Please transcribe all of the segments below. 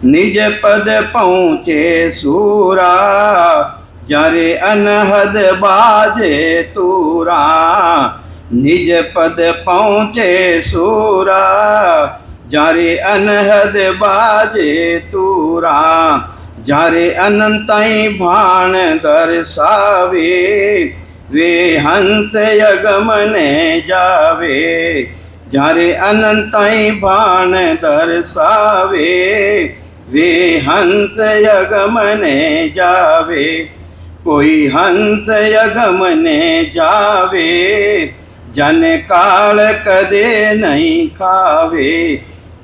निज पद पहुँचे सूरा, जारे अनहद बाजे तूरा। निज पद पहुँचे सूरा, जारे अनहद बाजे तूरा। जारे अनंताई भाण दर्शावे, वे हंस यगमने जावे। जारे अनंताई भाण दर्शावे, वे हंस यगमने जावे। कोई हंस यगमने जावे, जन काल कदे नहीं खावे।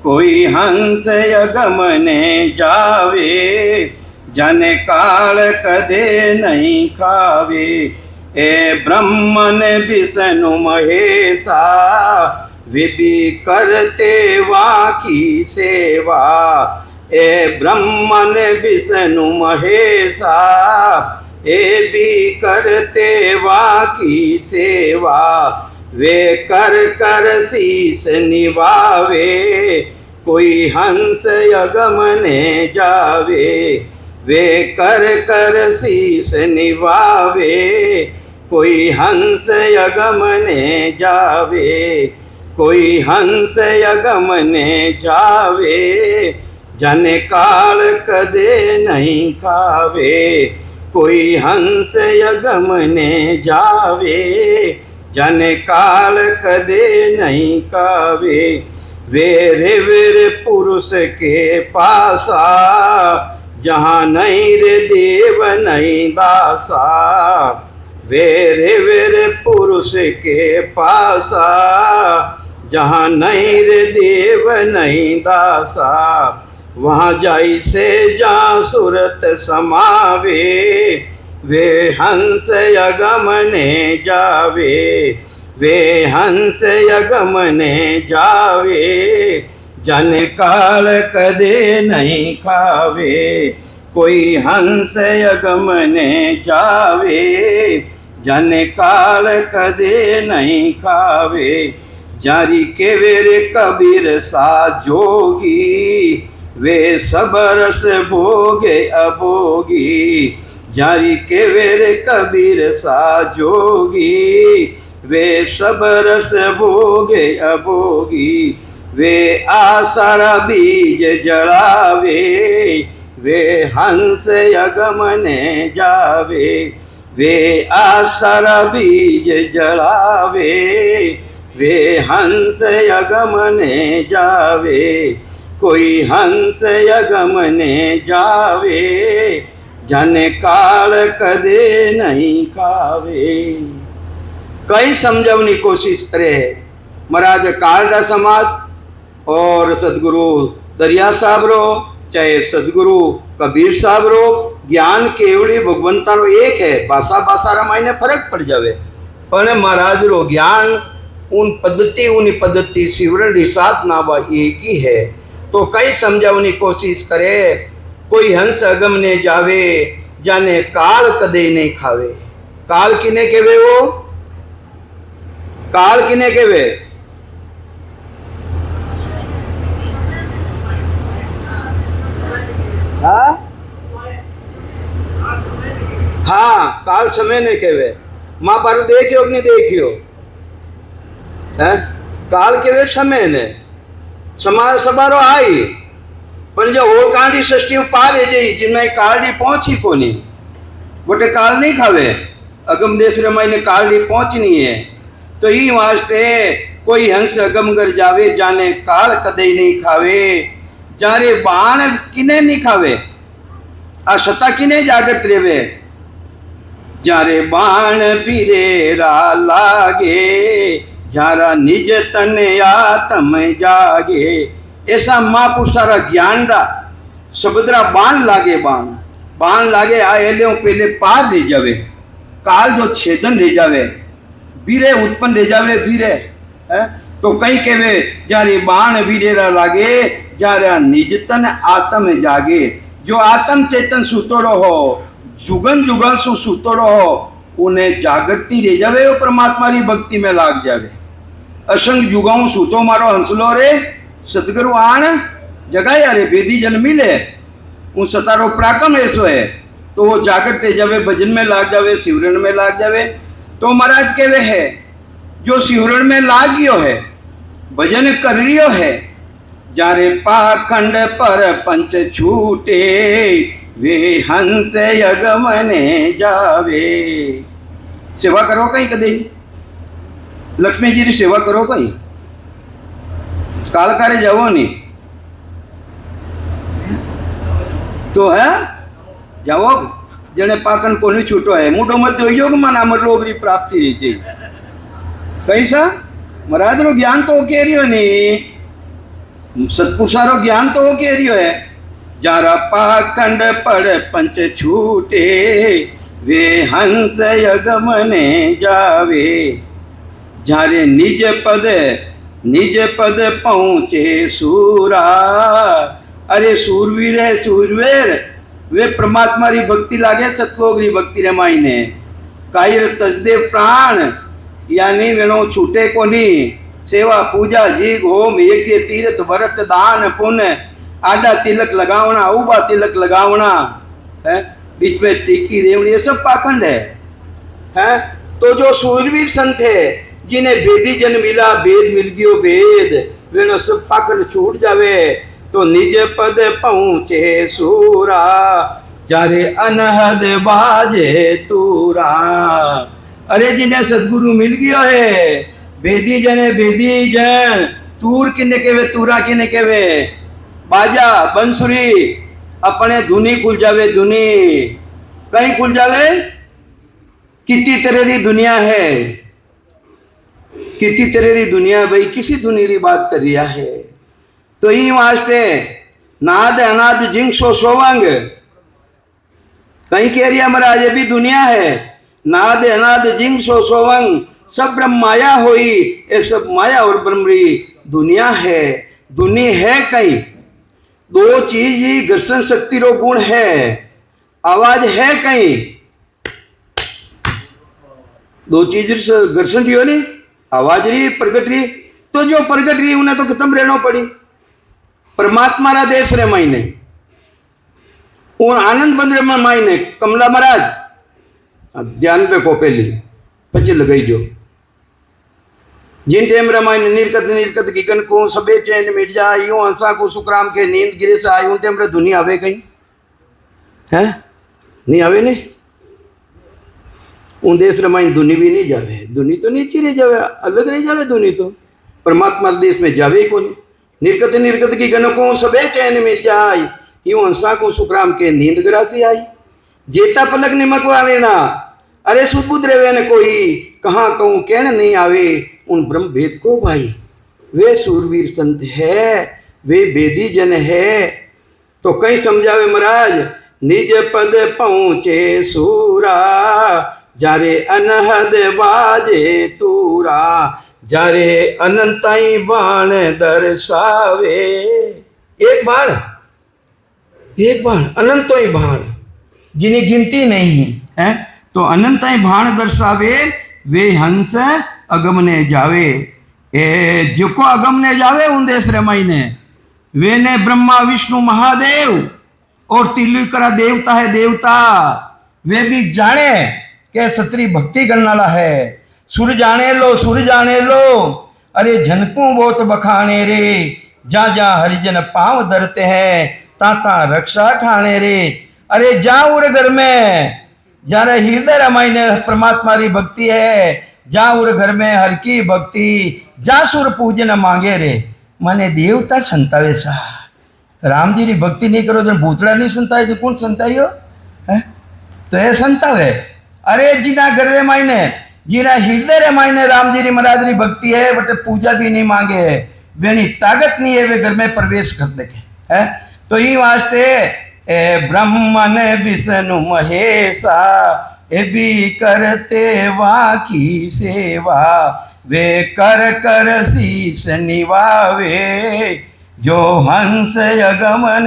कोई हंस यगमने जावे, जन काल कदे नहीं खावे। ए ब्रह्मन विष्णु महेशा, वे भी करते वहाँ की सेवा। ए ब्रह्मन विष्णु महेशा, ए भी करते वहाँ की सेवा। वे कर कर शीस निभावे, कोई हंस यगमने जावे। वे कर कर शीस निभावे, कोई हंस यगमने जावे। कोई हंस यगमने जावे, जन काल कदे नहीं खावे। कोई हंस यगमने जावे, जन काल कदे नहीं खावे। वेरे वेरे पुरुष के पासा, जहाँ नहीं रे देव नहीं दासा। वेरे वेरे पुरुष के पासा, जहाँ नहीं रे देव नहीं दासा। वहाँ जाई से जहाँ सूरत समावे, वे हंस यगमने जावे। वे हंस यगमने जावे, जन काल कदे नहीं खावे। कोई हंस यगमने जावे, जन काल कदे नहीं खावे। जारी के वेरे कबीर सा जोगी, वे सब रस भोगे अभोगी। जारी के वेरे कबीर सा जोगी, वे सब रस भोगे अभोगी। वे आसारा बीज जड़ावे, वे हंस यगमने जावे। वे आसारा बीज जड़ावे, वे हंस यगमने जावे। कोई हंस यगमने जावे, जन काल कदे नहीं खावे। कई समझवनी कोशिश करे महाराज कालरा समाज और सदगुरु दरिया साहब रो, चाहे सदगुरु कबीर साहब रो। ज्ञान केवली भगवंता रो एक है, भाषा भाषा रामायण फर्क पड़ जावे, पर महाराज रो ज्ञान उन पद्धति शिवरण रिसात नावा एक ही है। तो कई समझावनी कोशिश करे, कोई हंस अगम ने जावे, जाने काल कदे नहीं खावे। काल किने केवे? वो काल किने केवे? हाँ, काल समय ने केवे। महाभारत देखियो कि नहीं देखियो? है काल केवे समय ने समाज सबारो आई, पर जो और कांडी सृष्टि पार है जी, जिनमें कालडी पहुंची कोनी, बोटे काल नहीं खावे। अगम देश रे मायने कालडी पहुंचनी है। तो ही वास्ते कोई हंस अगम कर जावे, जाने काल कदे नहीं खावे। जारे बाण किने नहीं खावे, आ सता किने जागत रेवे। जारे बाण पीरेरा लागे, जारा निज तन आत्म जागे। ऐसा महापुरुषारा ज्ञान रा सबदरा बाण लागे, बाण लागे आ एलियों पहले पार ले जावे। काल जो छेदन ले जावे, बीरे उत्पन्न ले जावे बीरे। तो कई केवे जारे बाण वीरेरा लागे, जारा निज तन आत्म जागे। जो आत्म चेतन सुतोड़ो हो, जुगन जुगन सु सुतोड़ो हो, उन्हें जागृति ले जावे, वो परमात्मा री भक्ति में लाग जावे। असंग जुगाऊं सुतो मारो हंसलो रे, सदगुरु आण जगह यारे बेदी जन मिले वो सतारो प्राकम ऐसो है तो वो जागते जावे भजन में लाग जावे सिमरन में लाग जावे। तो महाराज केवे है जो सिमरन में लाग गयो है भजन कर रियो है जारे पाखंड पर पंच छूटे वे हंस यगमने जावे। सेवा करो कहीं कदे लक्ष्मी जी की सेवा करो कहीं कालकारे जाओ नहीं तो है जाओ जने पाकन को नहीं छूटो है मुडो मत योग मना लोगरी प्राप्ति रही थी कैसा महाराज रो ज्ञान तो कह रही हो नहीं सतपुरुषारो ज्ञान तो कह रही है जारा पाखंड पड़ पंच छूटे वे हंस यगमने जावे जारे निज पद पहुँचे सूरा। अरे सूरवीर है सूरवीर वे परमात्मा री भक्ति लागे सतलोक री भक्ति रे मायने कायर तजदेव प्राण यानी वेणो छूटे कोनी सेवा पूजा जीग होम यज्ञ तीर्थ व्रत दान पुण्य आडा तिलक लगावना उबा तिलक लगावना है बीच में टिक्की देवनी ये सब पाखंड है तो जो सूरवीर संत है जिन्हें भेदी जन मिला भेद मिल गयो भेद वेणो सब पाखंड छूट जावे तो निज पद पहुँचे सूरा जारे अनहद बाजे तूरा। अरे जिन्हें सदगुरु मिल गया है भेदी जन तूर किने केवे तूरा किने केवे बाजा बंसुरी अपने धुनी खुल जावे धुनी कहीं खुल जावे कितनी तरह दुनिया है कितनी तरह दुनिया भाई किसी दुनिया की बात कर रिया है तो ही वास्ते नाद अनाद जिंग सो सोवंग कहीं कह रिया महाराज ये भी दुनिया है नाद अनाद जिंग सो सोवंग सब ब्रह्म माया होई ये सब माया और ब्रह्मरी दुनिया है दुनी है कहीं दो चीज ही घर्षण शक्ति रो गुण है आवाज है कहीं दो चीज घर्षण रही हो नहीं आवाज रही प्रगट रही तो जो प्रगट रही उन्हें तो खत्म रहना पड़ी परमात्मा रा देश रे मायने उन आनंद बंदर में मायने कमला महाराज ध्यान रखो पहली पची लगाई जो जिन टाइम रे मायने निर्कत गिगन को सबे चैन मिट जा यूं हंसा को सुकराम के नींद गिरे से आई उन टाइम रे दुनिया आवे कहीं है नहीं आवे नहीं उन देश रे मायने दुनी भी नहीं जावे दुनी तो नीचे रह जावे अलग रह जावे दुनी तो परमात्मा देश में जावे ही कौन निर्गत की गण को सबे चैन मिल जाए यूं हंसा को सुखराम के नींद ग्रासी आई जेता पलक निमक वाले ना अरे सुबुद रेवे न कोई कहाँ कहूँ कहने नहीं आवे उन ब्रह्म भेद को भाई वे सूरवीर संत है वे बेदी जन है तो कहीं समझावे महाराज निज पद पहुँचे सूरा जारे अनहद बाजे तूरा जारे अनंताई बाण दर्शावे एक बाण अनंतोई बाण जिन्हें गिनती नहीं है तो अनंताई बाण दर्शावे वे हंस अगमने जावे ए जिको अगमने जावे उन देश रे मायने वे ने ब्रह्मा विष्णु महादेव और तिलुकरा देवता है देवता वे भी जाने के सत्री भक्ति करने वाला है सुर जाने लो अरे झनकू बहुत बखाने रे जा जा हरिजन पांव धरते हैं ताता रक्षा ठाणे रे अरे जा उर घर में जारे हृदय रामायण परमात्मा री भक्ति है जा उर घर में हर की भक्ति जा सुर पूजन मांगे रे मने देवता संतावे सा राम जी री भक्ति नहीं करो तो भूतड़ा नहीं संताए तो कौन संताइयो है तो ये संतावे अरे जिना घर रे मायने जिना हृदय रे मायने राम जी री महाराज री भक्ति है बट पूजा भी नहीं मांगे है वेनी ताकत नहीं है वे घर में प्रवेश कर देखे है तो ये वास्ते ब्रह्मन विष्णु महेशा ए भी करते वाकी सेवा वे कर शीश निवावे जो हंस अगमन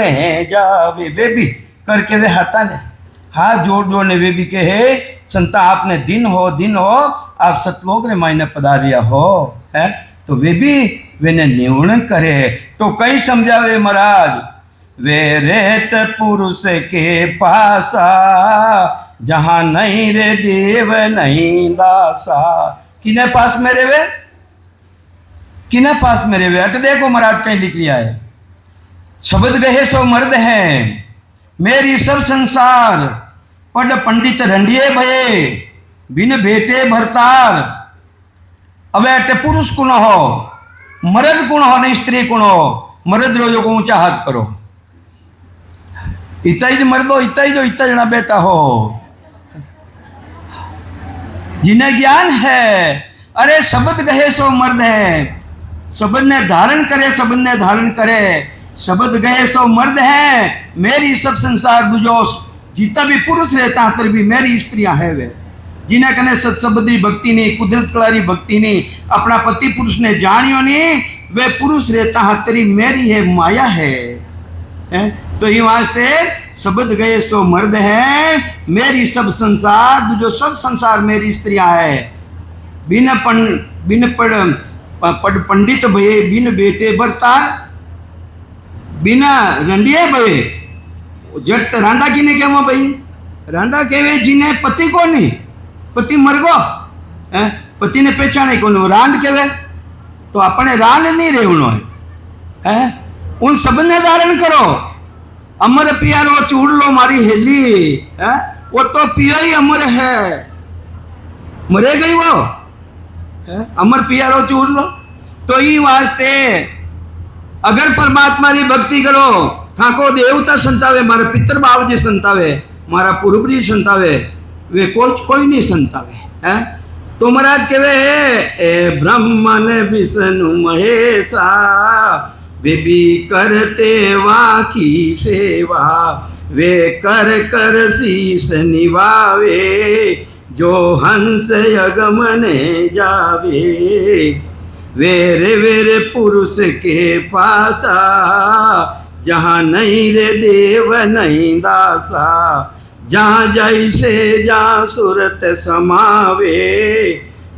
जावे वे भी करके वे हाथ जोड़ने वे भी कहे संता आपने दिन हो आप सतलोक रे मायने पधारिया हो है तो वे भी वेने निवण करे। तो कई समझावे महाराज, वे रेत पुरुष के पासा, जहां नहीं रे देव नहीं दासा। किने पास मेरे वे, किने पास मेरे वे। अट देखो महाराज कहीं लिख लिया है, शब्द गहे सो मर्द हैं, मेरी सब संसार, पढ़ पंडित रंडिये भये, बिन बेटे भरतार। अब अटे पुरुष कुण हो, मर्द कुण हो नहीं स्त्री कुण हो। मर्द रो को ऊंचा हाथ करो, इतना ही मर्दो, इतना ही जो इतना जना बेटा हो जिन्हें ज्ञान है। अरे शब्द गहे सो मर्द है, शब्द ने धारण करे, शब्द ने धारण करे। शब्द गए सो मर्द है, मेरी सब संसार दुजो। जितना भी पुरुष रहता तर भी मेरी स्त्रियां है वे, जिन्हें कने सत्सबदी भक्ति नहीं, कुदरत कलारी भक्ति नहीं, अपना पति पुरुष ने जानियो नहीं, वे पुरुष रहता तेरी मेरी है, माया है। तो ये वास्ते शब्द गए सो मर्द है, मेरी सब संसार जो सब संसार मेरी स्त्रियां है। बिन पढ़ पंडित भये, बिन बेटे भरतार, बिना रंडिये भये। जट रांडा किने कहवा भाई, रांडा कहवे जिन्हें पति को नहीं, पति मर गो, पति ने पहचाने को नहीं, रांड कहवे। तो अपने रांड नहीं रहनो है, उन सब ने धारण करो। अमर पियारो चूड़ लो मारी हेली, वो तो पिया ही अमर है, मरे गई वो, अमर पियारो चूड़ लो। तो ये वास्ते अगर परमात्मा की भक्ति करो, थाको देवता संतावे, मारे पितर भाव जी संतावे, मारा पूर्व जी संतावे, वे कोई नहीं संतावे। तो महाराज कहवे ए ब्रह्मन विष्णु महेशा, वे भी करते वा की सेवा, वे कर कर शीस निवावे, जो हंस अगमने जावे। वेरे वेरे पुरुष के पासा, जहाँ नहीं रे देव नहीं दासा। जहाँ जैसे जहाँ सूरत समावे,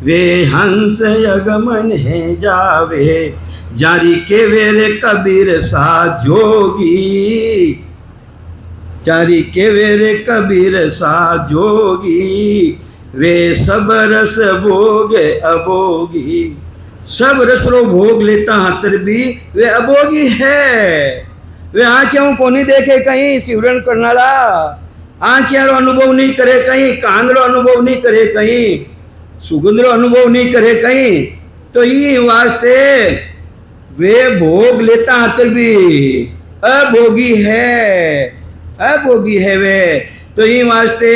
वे हंस अगमन है जावे। जारी के वेरे कबीर सा जोगी, जारी के वेरे कबीर सा जोगी, वे सब रस भोग अभोगी। सब रसरो भोग लेता हाथर भी वे अभोगी है। वे आँखों को नहीं देखे कहीं सिवरण करनारा, आँखियाँ रो अनुभव नहीं करे कहीं, कान रो अनुभव नहीं करे कहीं, सुगंध रो अनुभव नहीं करे कहीं। तो ये वास्ते वे भोग लेता हाथर भी अभोगी है, अभोगी है वे। तो ये वास्ते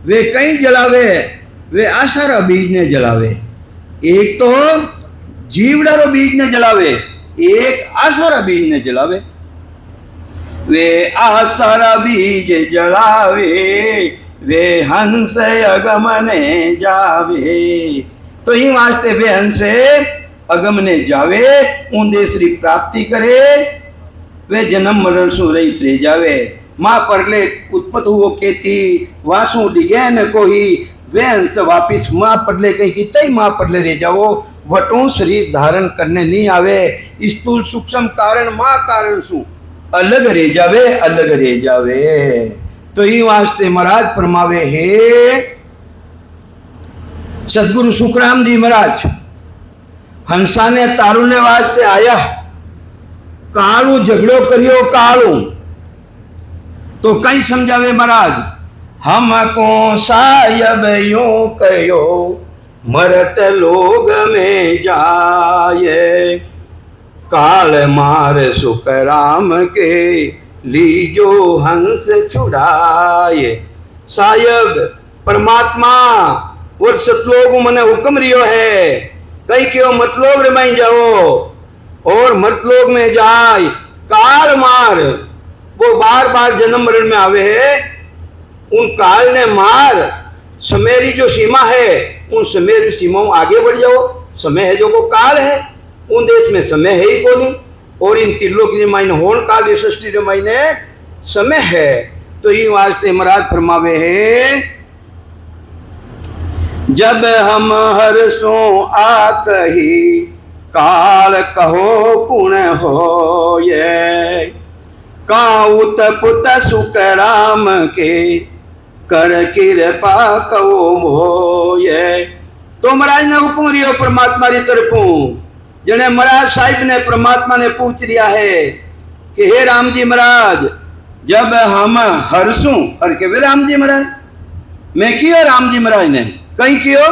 वे कहीं जलावे, वे आशा बीज ने जलावे। एक तो जीवड़ारो बीज ने जलावे, एक आसारा बीज ने जलावे। वे आसारा बीज जलावे, वे हंस अगमने जावे। तो ही वास्ते वे हंस अगमने जावे, ऊंदे श्री प्राप्ति करे, वे जन्म मरण सु रहित रह जावे। माँ परले उत्पत्त हुओ केती, वासु डिगे न कोई, वे हंस वापिस माँ परले कहीं कितई माँ परले रह जाओ। वटों शरीर धारण करने नहीं आवे, स्थूल सूक्ष्म कारण माँ कारण सु अलग रह जावे, अलग रह जावे। तो ये वास्ते महाराज फरमावे है सदगुरु सुखराम जी महाराज, हंसा ने तारू ने वास्ते आया, कालू झगड़ो करियो कालू। तो कई समझावे महाराज, हमको सायब यूं कयो, मरत लोग में जाए, काल मार सुख राम के, लीजो हंस छुड़ाए। सायब परमात्मा और सतलोग मने हुक्म रियो है, कई क्यों मतलोग रमाई जाओ और मर्तलोग में जाए। काल मार वो बार बार जन्म मरण में आवे है, उन काल ने मार समेरी जो सीमा है, उन समेरी सीमाओं आगे बढ़ जाओ। समय है जो को काल है, उन देश में समय है ही को नहीं, और इन त्रिलोक के मायने होन काल ये सृष्टि के मायने समय है। तो ये वास्ते महाराज फरमावे है, जब हम हरसों आ कही, काल कहो कुण हो ये, काउत पुत सुख राम के, कर कृपा कहो मोये। तो महाराज ने हुक्म रियो परमात्मा री तरफों, जने महाराज साहिब ने परमात्मा ने पूछ रिया है कि हे राम जी महाराज, जब हम हरसू हर के वे राम जी महाराज, मैं कियो राम जी महाराज ने कहीं कियो,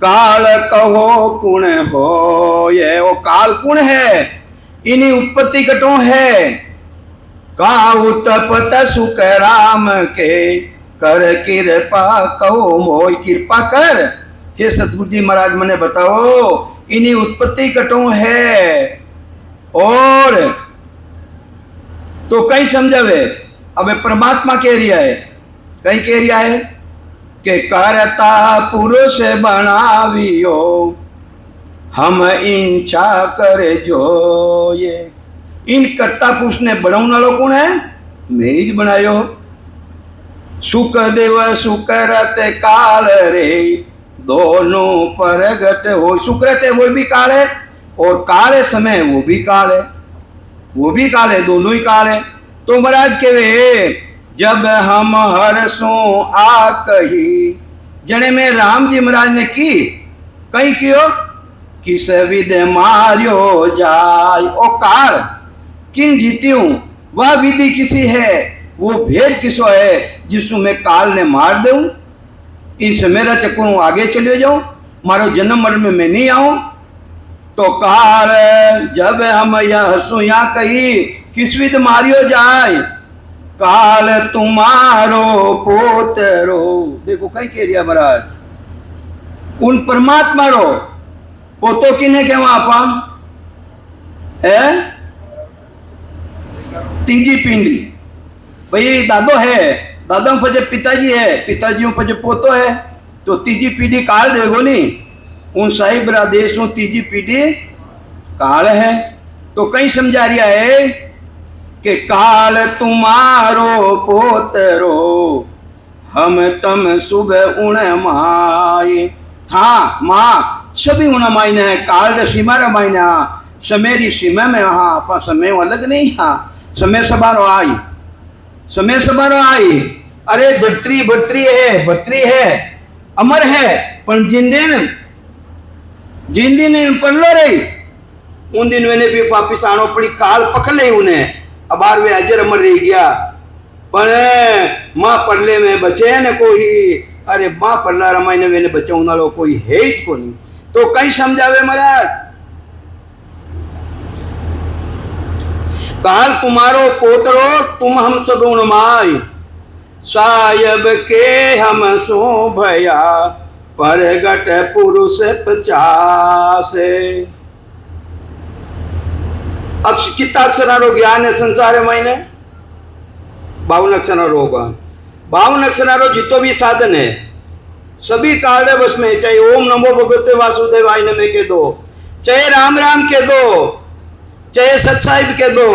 काल कहो कुण हो ये, वो काल कुण है, इन्हीं उत्पत्ति कटो है, काहू तपत सुख राम के, कर कृपा कहो मोय। कृपा कर हे सतगुरु जी महाराज मने बताओ, इन्हीं उत्पत्ति कटो है। और तो कहीं समझावे, अब परमात्मा कह रिया है, कहीं कह रिया है कि करता पुरुष बनावियो, हम इच्छा कर जो ये। इन कर्ता पुरुष ने बनाने वालों कौन है, मैं ही बनायो। सुख देव सुख रहते काल रे, दोनों परगट हो। सुख रहते वो भी काल है, और काल है समय वो भी काल है, वो भी काल है, दोनों ही काल है। तो महाराज के वे जब हम हरसों आ कही, जने में राम जी महाराज ने की कहीं कियो, किस विधि मारियो जाय। ओ काल किन जीत्यूं, वह विधि किसी है, वो भेद किसो है जिसको मैं काल ने मार दूं। इस मेरा चक्कू आगे चले जाऊं, मारो जन्म मरण में मैं नहीं आऊं। तो काल जब हम यह हंसू यहाँ कही, किस विध मारियो जाए, काल तुम्हारो पोतरो। देखो कहीं कह रिया महाराज, उन परमात्मा रो पोतो किने के वहां पा है, तीजी पिंडी भाई दादो है, दादो पजे पिताजी है, पिताजी पजे पोतो है, तो तीजी पीढ़ी काल देखो नहीं, उन साहिब देश में तीजी पीढ़ी काल है। तो कहीं समझा रिया है कि काल तुम्हारो पोतरो, हम तम सुबह उन माए था माँ, सभी उन मायने है, काल सीमा रमायना समेरी सीमा में, हाँ अपा समय अलग नहीं, हाँ समय सबारो आई, समय सबारो आई। अरे धरती भरतरी है, भरतरी है, अमर है, पर जिन दिन पल्लो रही, उन दिन मैंने भी वापिस आनो पड़ी, काल पकड़ ले उन्हें, अब बार वे अजर अमर रह गया। पर माँ परले में बचे न कोई, अरे माँ परला रमाई ने बचाऊ नालो कोई है ही को नहीं। तो कहीं समझावे महाराज, काल तुम्हारो पोतरो, तुम हम सब उन्माय, सायब के हम सो भया, परगट पुरुष 50। कितना अक्षरारो ज्ञान है संसार है महीने, 52 अक्षरारो होगा। 52 अक्षरारो जितो भी साधन है, सभी काल बस में, चाहे ओम नमो भगवते वासुदेवाय नमः के दो, चाहे राम राम के दो, चाहे सत्साहिब के दो,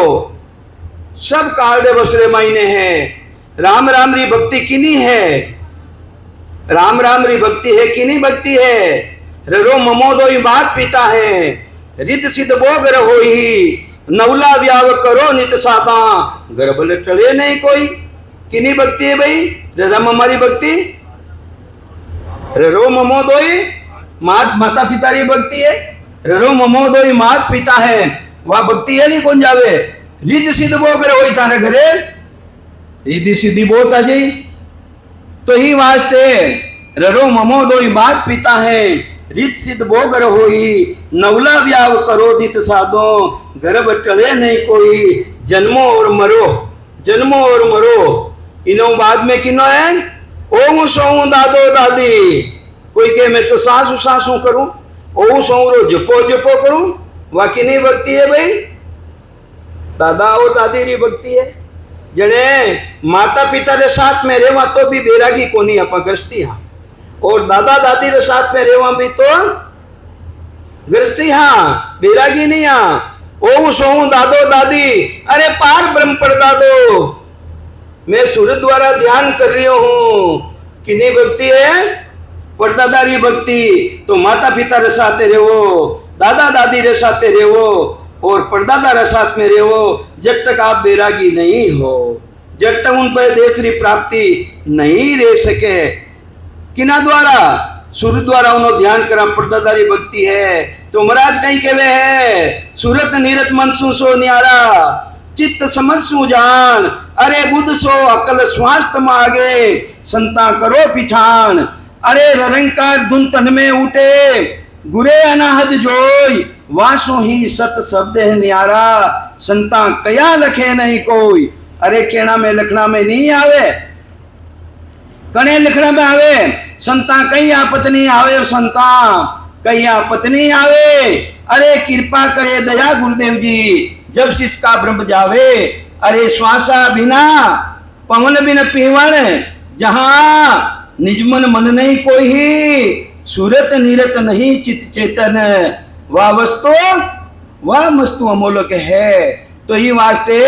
सब काल बस रे महीने हैं। राम राम री भक्ति किनी है, राम राम री भक्ति है किनी भक्ति है, रो ममोदो बात पीता है, रिद सिद्ध भोग रहो ही, नवला व्याव करो नित साता, गर्भल टले नहीं कोई। किनी भक्ति है भाई, राम हमारी भक्ति, रो ममोदोई माता पिता री भक्ति है, रो ममोदोई मात पिता है, वह भक्ति है नहीं कौन जावे। रिद सिद्ध भोग रहो तारे घरे, रिद्धि सिद्धि बहुत आ जाई, तो ही वास्ते ररो ममोदोई मात पिता है, रित सिद्ध भोग रहो ही, नवला व्याव करो दित साधो, गर्भ टले नहीं कोई, जन्मो और मरो, जन्मो और मरो। इनो बाद में किनो है, ओम सौ दादो दादी, कोई कहे मैं तो सासू सासू करूं, ओम सौ रो जपो जपो करूं, वाकई नहीं भक्ति है भाई, दादा और दादी री भक्ति है। जने माता पिता रे साथ में रेवा तो भी बैरागी को नहीं अपा गृहस्थी, हाँ, और दादा दादी रे साथ में रेवा भी तो गृहस्थी, हाँ बैरागी नहीं। हाँ ओहू सोहू दादो दादी, अरे पार ब्रह्म पर दादो, मैं सूर्य द्वारा ध्यान कर रही हूँ, किन्हीं भक्ति है, परदादारी भक्ति। तो माता पिता रे साथ रहो, दादा दादी रे साथे रेवो और परदादा रे साथ में रेवो, जब तक आप बैरागी नहीं हो, जब तक उन पर देश री प्राप्ति नहीं रह सके। किना द्वारा? सूर्य द्वारा उन्होंने ध्यान करा, परदादारी भक्ति है। तो महाराज कहीं कहवे है, सूरत नीरत मन सो न्यारा, चित्त समझ सु जान, अरे बुद्ध सो अकल श्वास तम आगे, संता करो पिछान। अरे ररंकार धुन तन में उठे, गुरे अनाहद जोई, वासो ही सत शब्द है न्यारा, संता कया लखे नहीं कोई। अरे केना में लखना में नहीं आवे, कने लिखना में आवे, संता कई आपत नहीं आवे, संता कई आपत नहीं आवे। अरे कृपा करे दया गुरुदेव जी, जब शिष्य का ब्रह्म जावे। अरे श्वासा बिना पवन बिन पीवन, जहां निजमन मन नहीं कोई, सूरत नीरत नहीं चित चेतन, वह वस्तु वह वस्तु अमोलक है। तो ये वास्ते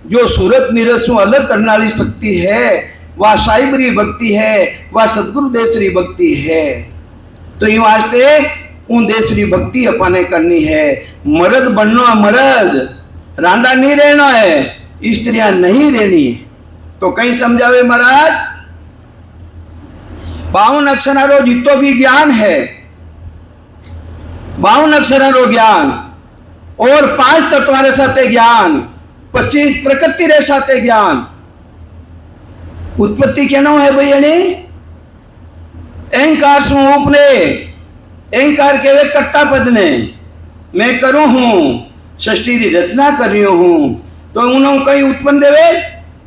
जो सूरत नीरत से अलग करने वाली शक्ति है, वह साइबरी भक्ति है, वह सदगुरु देशरी भक्ति है। तो ये वास्ते उन देशरी भक्ति अपने करनी है। मर्द बनना, मर्द रांडा नहीं रहना है, स्त्रियां नहीं रहनी है। तो कहीं समझावे महाराज, 52 अक्षरारो जितो भी ज्ञान है, 52 अक्षरारो ज्ञान और 5 तत्वारे साथे ज्ञान, 25 प्रकृति रे साथे ज्ञान। उत्पत्ति केनो है भाई? अहंकार सु उपने, अहंकार केवे कर्ता पद ने, मैं करूं हूं, सृष्टि की रचना कर रही हूं। तो उन्होंने कहीं उत्पन्न देवे,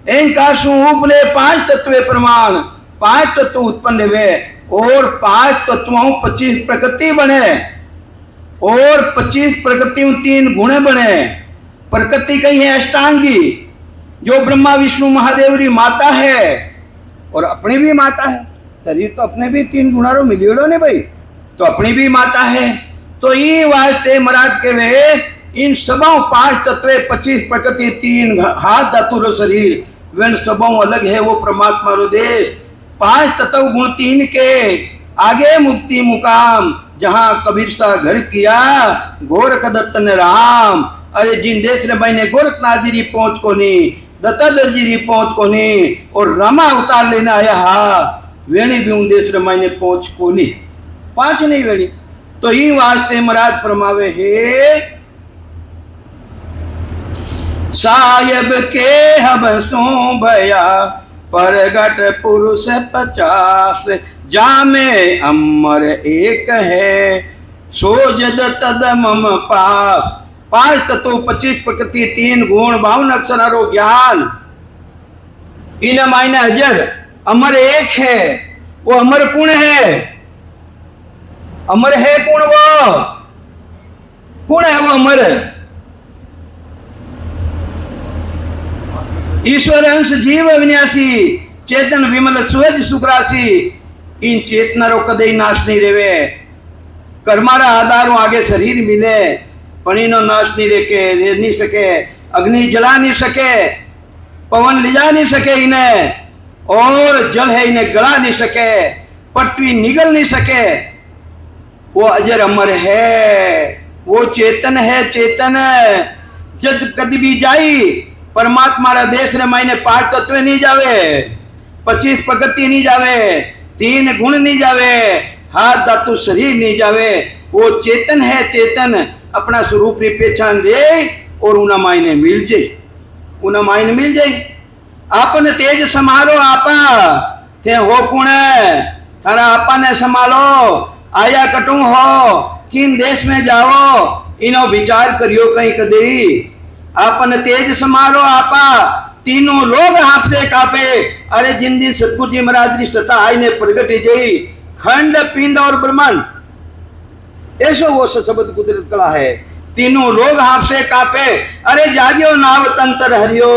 अहंकार सु उपने 5 तत्व प्रमाण, 5 तत्व उत्पन्न देवे और 5 तत्वों 25 प्रकृति बने और 25 प्रकृति 3 गुण बने। प्रकृति कही है अष्टांगी, जो ब्रह्मा विष्णु महादेव री माता है और अपनी भी माता है। शरीर तो अपने भी 3 गुणारो मिलियोड़ो ने भाई, तो अपनी भी माता है। तो ये वास्ते महाराज के वे इन सबों 5 तत्व 25 प्रकृति 3 हाथ धातु रो शरीर, वे सबों अलग है वो परमात्मा रो देश। 5 तत्व गुण 3 के आगे मुक्ति मुकाम, जहां कबीर सा घर किया गोरख दत्त ने राम। अरे जिन देश रे मैंने गोरखनाथ जी री पहुंच को नहीं, दत्तादर जी री पहुंच को नहीं और रामा अवतार लेना आया हा, वेणी भी उन देश रे मैंने पहुंच को नहीं, 5 नहीं वेणी। तो ही वास्ते महाराज फरमावे है, साहेब के हबसों भया परगट पुरुष 50, जामे अमर एक है, सोजद तद मम पास। 5 तत्व 25 प्रकृति 3 गुण 52 अक्षरारो ज्ञान, इन मायने अजर अमर एक है। वो अमर कौन है? अमर है कौन? वो कौन है? वो अमर ईश्वर अंश जीव अविनाशी, चेतन विमल सुहज सुखराशि। इन चेतना रो कदे नाश नहीं रेवे। कर्मारा आधारों आगे शरीर मिले, पणीनो नाश नहीं रह नहीं सके, अग्नि जला नहीं सके, पवन ले जा नहीं सके इन्हें, और जल है इन्हें गला नहीं सके, पृथ्वी निगल नहीं सके। वो अजर अमर है, वो चेतन है। चेतन जब कभी भी जाई परमात्मा रा देश रे मायने 5 तत्व नहीं जावे, 25 प्रकृति नहीं जावे, 3 गुण नहीं जावे, हाथ धातु शरीर नहीं जावे। वो चेतन है। चेतन अपना स्वरूप री पहचान दे और उना मायने मिल जाए, उना मायने मिल जाए। आपन तेज समारो आपा, थे हो कुण थारा आपा ने संभालो, आया कटू हो, किन देश में जाओ, इनो विचार करियो कहीं कदी। आपन तेज समारो आपा, तीनों लोग आपसे कापे। अरे जिन दिन सतगुरु जी महाराज की सता आई ने प्रगट जई, खंड पिंड और ब्रह्मांड, ऐसो वो शब्द कुदरत कला है। तीनों लोग आपसे कापे। अरे जागियो नाव तंत्र हरियो,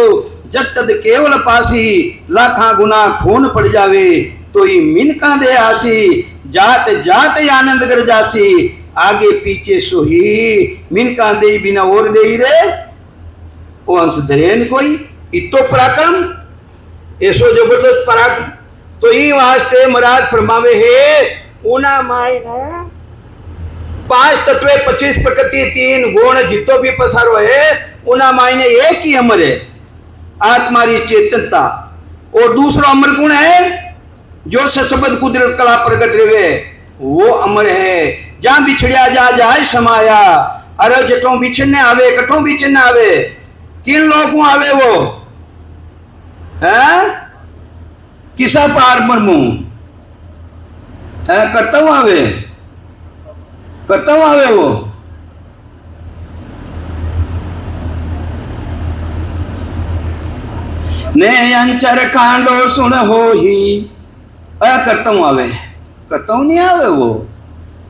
जब तद केवल पासी, लाखा गुना खून पड़ जावे, तो ये मिनका दे आसी, जात जात आनंद कर जासी, आगे पीछे सोही, मिनका दे बिना और दे रे, वो अंश धरेन कोई, इतो पराक्रम, ऐसो जबरदस्त पराक्रम। तो ये वास्ते महाराज फरमावे है, ऊना मायने 5 तत्व 25 प्रकृति 3 गुण जितो भी पसारो है उना मायने एक ही अमर है, आत्मारी चेतनता। और दूसरा अमर गुण है जो सशब्द कुदरत कला प्रकट रहे वो अमर है। जहां बिछड़िया जा जाए समाया, अरे जटों बिछड़ने आवे कठों बिछड़ने आवे, किन लोगों आवे वो है किसा पार ब्रह्मू है करता हूं आवे वो। ने अंचर कांडो सुन हो ही करता हूं नहीं आवे वो,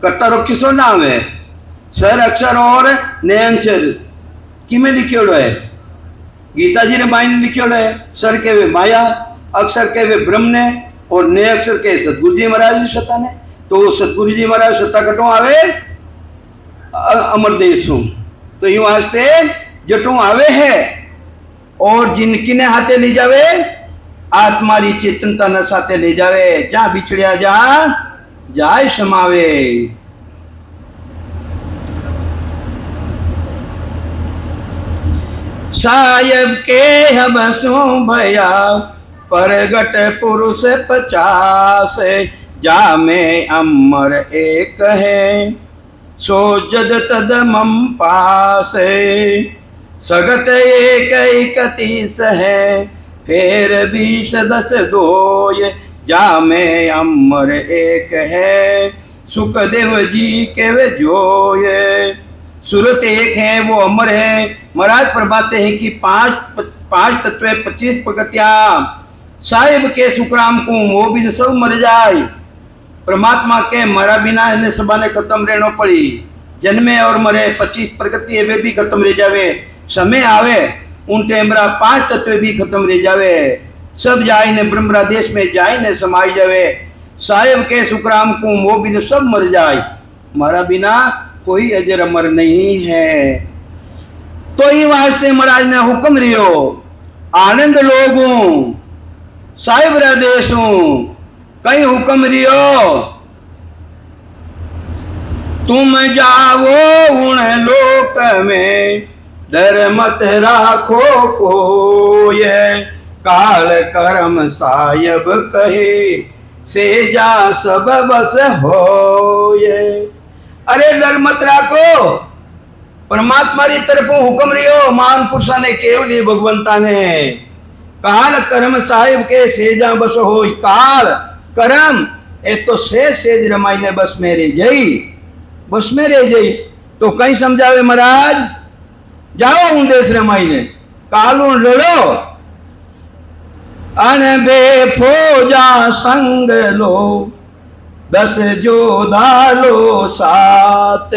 करता रो किसो ना आवे। सर अक्षर और ने अंचर किमें लिखियोड़ो है, गीता जी ने मायने लिखियोड़ो है। सर के वे माया, अक्षर के वे ब्रह्म ने, और ने अक्षर के सतगुरु जी महाराज की सत्ता ने। तो सतगुरु जी महाराज सत्ता कटो आवे अमर देशू, तो यूं वास्ते जटों आवे है और जिनकी ने हाथे ले जावे आत्मारी चेतनता न साथे ले जावे। जहां बिछड़िया जा जाए समावे। सायब के हबसों भया परगट पुरुष 50, जा में अमर एक है सो जद तद मम पास। सगत एक 31 है फिर 20 10 2, जा में अमर एक है सुखदेव जी के वे जोये। सूरत एक है वो अमर है। महाराज फरमाते हैं कि पांच तत्व 25 प्रकृतियां साहिब के सुखराम को वो भी सब मर जाए। परमात्मा के मरा बिना इन्हें सबने खत्म रहना पड़ी। जन्मे और मरे 25 प्रकृति वे भी खत्म रह जावे। समय आवे उन टेमरा 5 तत्व भी खत्म रह जावे। सब जाए ने ब्रह्मरा देश में जाए ने समाई जावे। साहिब के सुखराम को वो भी सब मर जाए, मरा बिना कोई अजर अमर नहीं है। तो ही वास्ते महाराज ने हुक्म रियो आनंद लोगों साहिब रा देशों कई हुक्म रियो तुम जाओ उन लोक में डर मत राखो कोय। काल कर्म साहिब कहे से जा सब बस होए। अरे डर मत राखो, परमात्मा री तरफ हुक्म रियो मान पुरुषा ने केवली भगवंता ने। काल कर्म साहिब के सेजा बस हो। काल कर्म ए तो सेज रमाई ने बस में रह जाई। तो कहीं समझावे महाराज जाओ उन देश रमाई ने कालू लड़ो अन बे फौजा संग लो 10 जोधा लो साथ।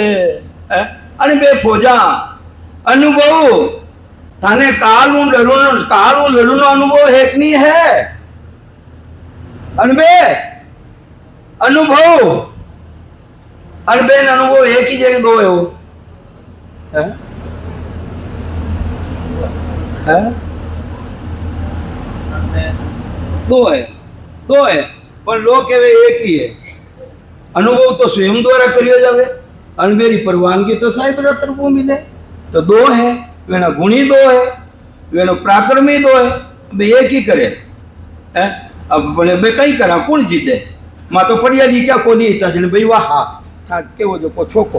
अन बे फौजा अनुभव थाने कालू लड़ू अनुभव है कि नहीं है? अनबे अनुभव अनबेन अनुभव एक ही जगह दो है वो है? दो है पर लोग के वे एक ही है। अनुभव तो स्वयं द्वारा करियो जावे, अनबेरी परवानगी तो साहिब तरफ मिले। तो दो है, वेना गुणी दो है, वेनो प्राक्रमी दो है, बे एक ही करे है। अब बने बे कई करा कौन जीते? मां तो पढ़िया लिखा को नहीं था जने भाई वाह था के वो जो को छोको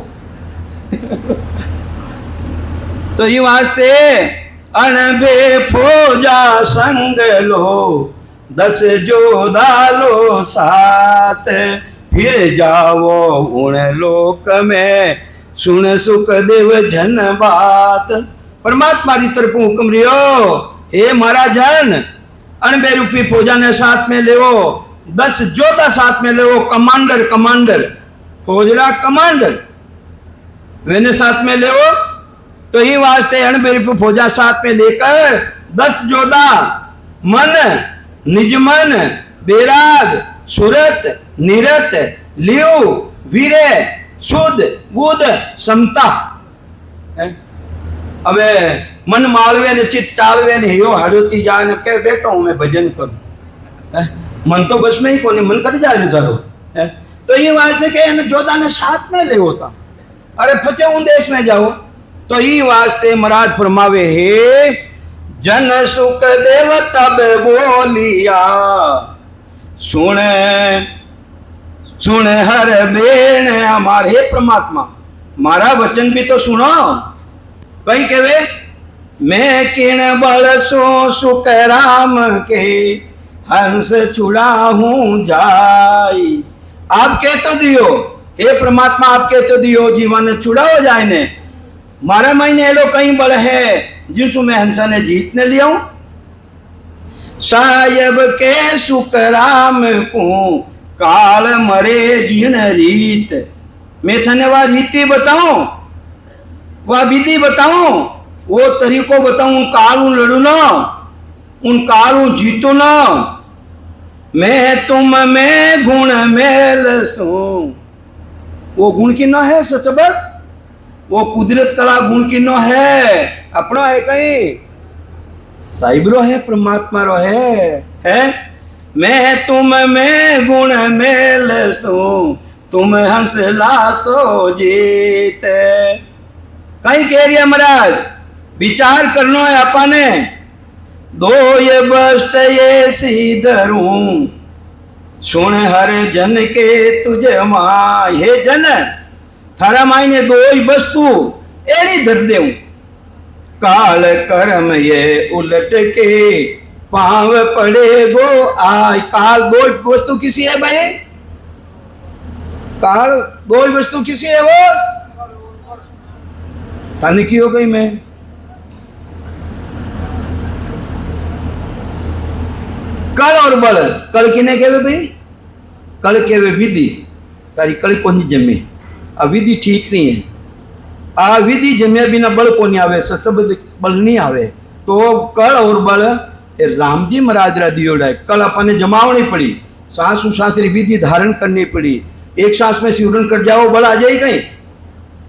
तो ये वास्ते अनबे फौजा संग लो 10 जोधा लो साथ। फिर जाओ उन लोक में सुन सुख देव जन बात। परमात्मा की तरफ हुक्म रियो हे महाराजन अनबे रूपी फौजा ने साथ में लेवो, 10 जोधा साथ में लेवो। कमांडर फौजरा कमांडर वेने साथ में लेवो। तो ही वास्ते अनबे रूपी फौजा साथ में लेकर 10 जोधा मन निजमन बेराग सुरत निरत लियो वीरे शुद्ध बुद्ध समता। अबे मन मालवे ने चित चालवे ने यो हड़ती जान के बैठो हूं मैं भजन करूं। मन तो बस में ही कोनी मन कट जाए जारो। तो ये वास्ते के जोधा ने साथ में ले होता अरे फचे उन देश में जाओ। तो ई वास्ते महाराज फरमावे हे जन सुख देव तब बोलिया सुने सुने हर बेन हमारे। हे परमात्मा मारा वचन भी तो सुनो। कहीं कहे मैं किण बरसों सुख राम के हंस छुड़ा हूं जाई। आप कह तो दियो हे परमात्मा, आप कह तो दियो जीवन छुड़ा हो जाए ने। मारा महीने एडो कहीं बल है जिसु में हंसा ने जीत ने लिया हूं। साहेब के सुख राम को काल मरे जिन रीत। मैं थने वह रीति बताऊं, वह विधि बताऊं, वो तरीको बताऊं। कालू लड़ू ना, उन कालू जीतो ना। मैं तुम में गुण मेल सू। वो गुण की न है सचबत, वो कुदरत कला गुण की न है। अपना है कहीं साहिब रो है, परमात्मा रो है? मैं तुम में गुण मेल सू तुम हंसला सो जीत। कहीं कह रही है महाराज विचार करना है अपने। दो ये बस्त ये सीधरू सुन हर जन के तुझे माँ। हे जन थारा माई ने दो ही वस्तु एड़ी धर देऊ। काल कर्म ये उलट के पांव पड़े गो आय। काल दो वस्तु किसी है भाई? काल दो ही वस्तु किसी है? वो थाने की हो गई। मैं कल और बल। कल किने केवे भाई? कल केवे विधि। तारी कल कोनी जमे। अविधि ठीक नहीं है। अविधि जमे बिना बल को नहीं आवे, सशब्द बल नहीं आवे। तो कल और बल राम जी महाराज रा दियोड़ा है। कल अपने जमावनी पड़ी, सांस उसासरी विधि धारण करनी पड़ी। एक सांस में सिवरण कर जाओ बल आ जाए कहीं,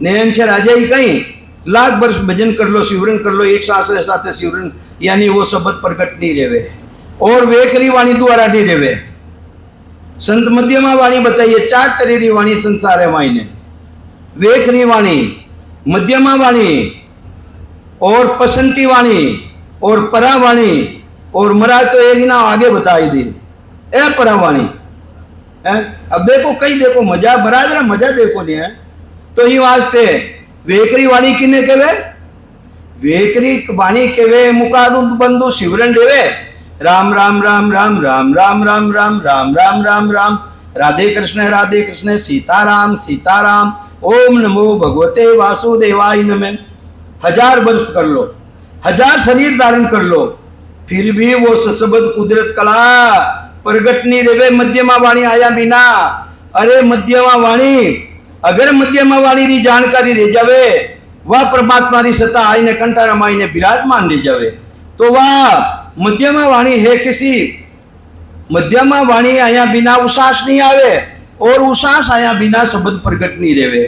नयन छर आ जाए कहीं। लाख वर्ष भजन कर लो, सिवरण कर लो, एक सांस रे साथ सिवरण यानी वो शब्द प्रकट नहीं रेवे और वेखरी वाणी द्वारा नहीं रेवे। संत मध्यमा वाणी बताइए, चार तरह की वाणी संसार है माई ने। वेखरी वाणी, मध्यमा वाणी और पसंती वाणी और परा वाणी। और महाराज तो एक ना आगे बताई दी ए परा वाणी है। अब देखो कहीं देखो मजा बराज रहा, मजा देखो नहीं है। तो ही वास्ते वेखरी वाणी किने केवे? वेखरी वाणी केवे मुकादुद बंधु शिवरण देवे। राम राम राम राम राम राम राम राम राम राम राम राम राधे कृष्ण सीताराम सीताराम ओम नमो भगवते वासुदेवाय नमः। 1000 वर्ष कर लो, 1000 शरीर धारण कर लो, फिर भी वो सशब्द कुदरत कला प्रगट नहीं देवे। मध्यमा वाणी आया बिना। अरे मध्यमा वाणी, अगर मध्यमा वाणी री जानकारी रह जावे, वह परमात्मा री सत्ता आई ने कंठारा माई ने विराजमान रह जावे, तो वह मध्यमा वाणी है किसी। मध्यमा वाणी आया बिना उसास नहीं आवे और उसास आया बिना शब्द प्रकट नहीं देवे।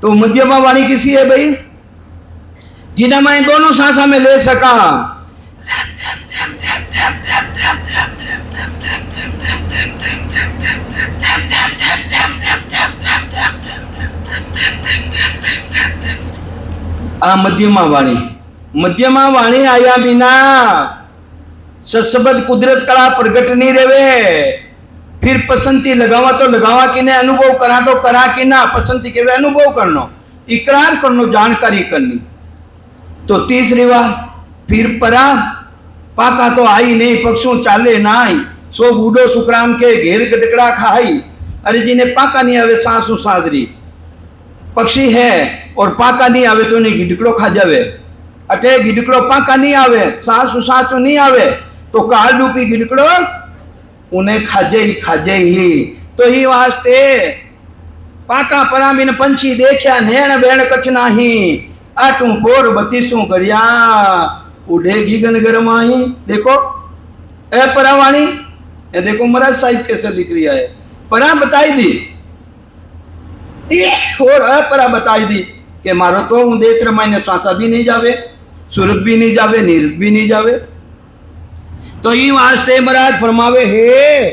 तो मध्यमा वाणी किसी है भाई? जिन्हें मैं दोनों सांसा में ले सका। आ मध्यमा वाणी। मध्यमा वाणी आया बिना सशब्द कुदरत कला प्रगट नहीं रेवे। फिर पसंती लगावा तो लगावा कि ने, अनुभव करा तो करा कि ना। पसंती के वे अनुभव करनो, इकरार करनो, जानकारी करनी। तो तीसरी बात फिर परा पाका तो आई नहीं, पक्षों चाले ना आई। सो बूढ़ो सुखराम के घेर गटकड़ा खाई। अरे जिन्हें पाका नहीं आवे सांसू सादरी पक्षी है और पाका नहीं आवे तो उन्हें गिडकड़ो खा जावे। अटे गिडकड़ो पाका नहीं आवे, सांसू सांसू नहीं आवे तो काल रूपी गिडकड़ो उन्हें खाजे ही। तो ही वास्ते पाका परामीन पंछी देखा नैण बैण कछ नाही। आटू पोर बत्तीसू गरिया उड़ेगी गन गरमाई। देखो ए परावाणी, ये देखो महाराज साहिब कैसे लिख रिया है। परा बताई दी और अपरा बताई दी कि मारो तो हूँ देश रमाई सांसा भी नहीं जावे, सूरत भी नहीं जावे, नीरत भी नहीं जावे। तो ये वास्ते महाराज फरमावे हे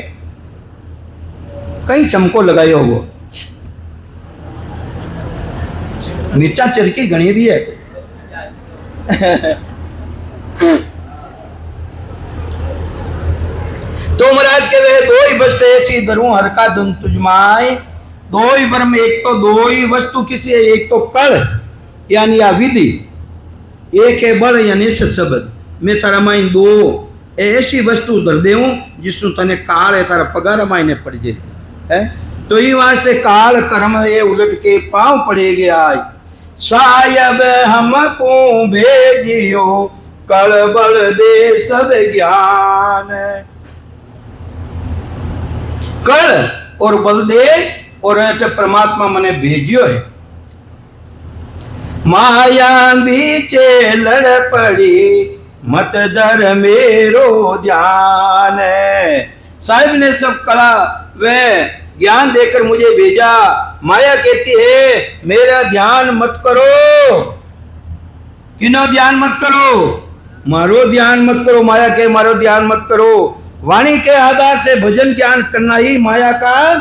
कहीं चमको लगायो हो मिर्चा चिरकी घनी दी है। तो महाराज के वे दो ही बसते ऐसी धरूं हर का धुन तुझमाए। दो ही ब्रह्म, एक तो दो ही वस्तु किसी है, एक तो कल यानी आ विधि, एक है बल यानी शब्द। मैं तारा माइन दो ऐसी वस्तु धर देऊं जिसनु तने काल है तारा पगार मायने पड़ जाए है। तो ये वास्ते काल कर्म ये उलट के पांव पड़ेगे आज। सायब हमको भेजियो कल बल दे सब ज्ञान। कल और बल दे और परमात्मा मने भेजियो है। माया बीचे लड़ पड़ी मत दर मेरो ध्यान। साहिब ने सब कला वे ज्ञान देकर मुझे भेजा। माया कहती है मेरा ध्यान मत करो। किनो ध्यान मत करो? मारो ध्यान मत करो। माया के मारो ध्यान मत करो। वाणी के आधार से भजन ज्ञान करना ही माया का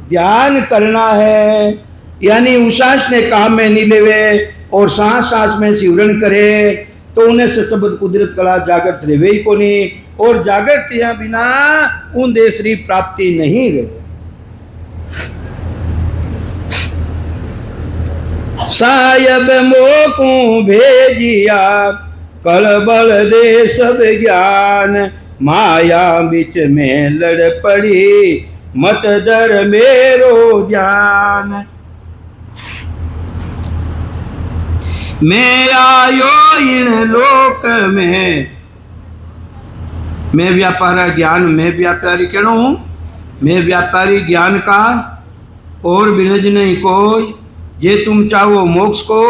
ध्यान करना है। यानी उसास ने काम में नहीं लेवे और सांस सांस में सिमरन करे तो उन्हें से शब्द कुदरत कला जागृत रेवे ही को नहीं। और जागृत या बिना उन देशरी प्राप्ति नहीं रहे। सायब मोको भेजिया कल बल दे सब ज्ञान। माया बीच में लड़ पड़ी मत दर मेरो ध्यान। मैं आयो इन लोक में। मैं व्यापारी ज्ञान, मैं व्यापारी कहना हूं, मैं व्यापारी ज्ञान का और बिनज नहीं कोई। जे तुम चाहो मोक्ष को